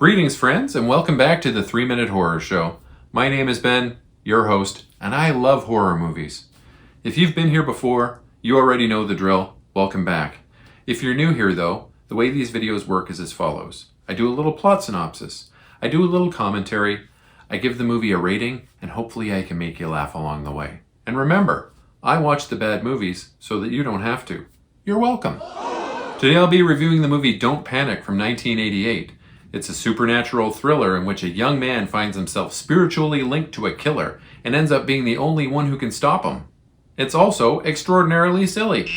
Greetings, friends, and welcome back to the 3-Minute Horror Show. My name is Ben, your host, and I love horror movies. If you've been here before, you already know the drill. Welcome back. If you're new here, though, the way these videos work is as follows. I do a little plot synopsis. I do a little commentary. I give the movie a rating, and hopefully I can make you laugh along the way. And remember, I watch the bad movies so that you don't have to. You're welcome. Today I'll be reviewing the movie Don't Panic from 1988. It's a supernatural thriller in which a young man finds himself spiritually linked to a killer and ends up being the only one who can stop him. It's also extraordinarily silly.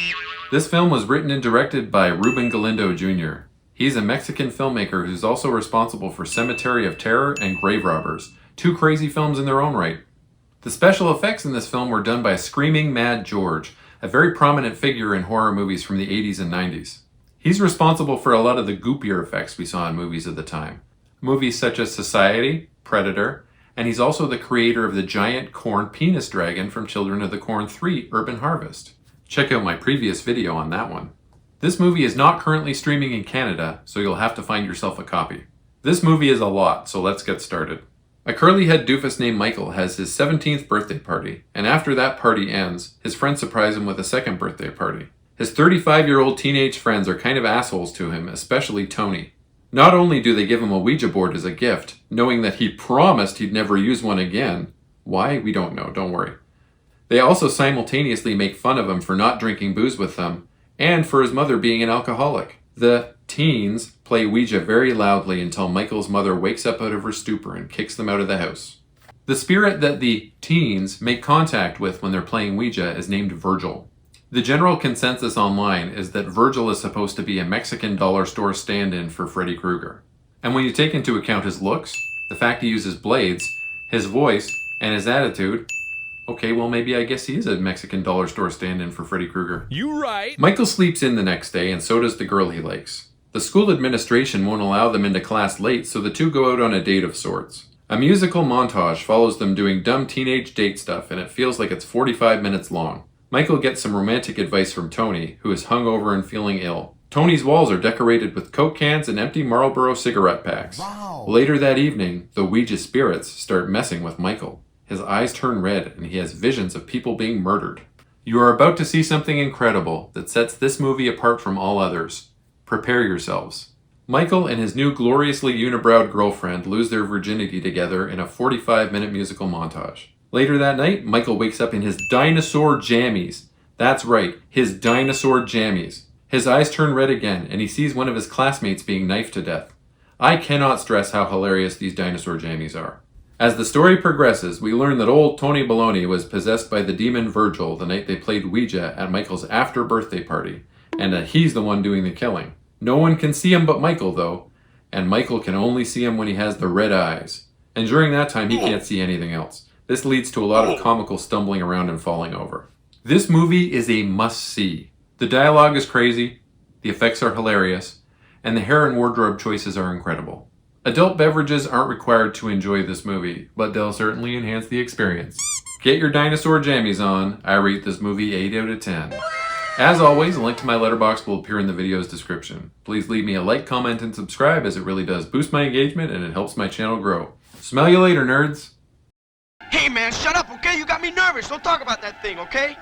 This film was written and directed by Ruben Galindo Jr. He's a Mexican filmmaker who's also responsible for Cemetery of Terror and Grave Robbers, two crazy films in their own right. The special effects in this film were done by Screaming Mad George, a very prominent figure in horror movies from the 80s and 90s. He's responsible for a lot of the goopier effects we saw in movies of the time. Movies such as Society, Predator, and he's also the creator of the giant corn penis dragon from Children of the Corn 3 Urban Harvest. Check out my previous video on that one. This movie is not currently streaming in Canada, so you'll have to find yourself a copy. This movie is a lot, so let's get started. A curly-head doofus named Michael has his 17th birthday party, and after that party ends, his friends surprise him with a second birthday party. His 35-year-old teenage friends are kind of assholes to him, especially Tony. Not only do they give him a Ouija board as a gift, knowing that he promised he'd never use one again. Why? We don't know, don't worry. They also simultaneously make fun of him for not drinking booze with them, and for his mother being an alcoholic. The teens play Ouija very loudly until Michael's mother wakes up out of her stupor and kicks them out of the house. The spirit that the teens make contact with when they're playing Ouija is named Virgil. The general consensus online is that Virgil is supposed to be a Mexican dollar store stand-in for Freddy Krueger. And when you take into account his looks, the fact he uses blades, his voice, and his attitude, okay, well maybe I guess he is a Mexican dollar store stand-in for Freddy Krueger. You right. Michael sleeps in the next day, and so does the girl he likes. The school administration won't allow them into class late, so the two go out on a date of sorts. A musical montage follows them doing dumb teenage date stuff, and it feels like it's 45 minutes long. Michael gets some romantic advice from Tony, who is hungover and feeling ill. Tony's walls are decorated with Coke cans and empty Marlboro cigarette packs. Wow. Later that evening, the Ouija spirits start messing with Michael. His eyes turn red and he has visions of people being murdered. You are about to see something incredible that sets this movie apart from all others. Prepare yourselves. Michael and his new gloriously unibrowed girlfriend lose their virginity together in a 45-minute musical montage. Later that night, Michael wakes up in his dinosaur jammies. That's right, his dinosaur jammies. His eyes turn red again, and he sees one of his classmates being knifed to death. I cannot stress how hilarious these dinosaur jammies are. As the story progresses, we learn that old Tony Baloney was possessed by the demon Virgil the night they played Ouija at Michael's after-birthday party, and that he's the one doing the killing. No one can see him but Michael, though, and Michael can only see him when he has the red eyes. And during that time, he can't see anything else. This leads to a lot of comical stumbling around and falling over. This movie is a must-see. The dialogue is crazy, the effects are hilarious, and the hair and wardrobe choices are incredible. Adult beverages aren't required to enjoy this movie, but they'll certainly enhance the experience. Get your dinosaur jammies on. I rate this movie 8 out of 10. As always, a link to my letterbox will appear in the video's description. Please leave me a like, comment, and subscribe, as it really does boost my engagement and it helps my channel grow. Smell you later, nerds! Hey man, shut up, okay? You got me nervous. Don't talk about that thing, okay?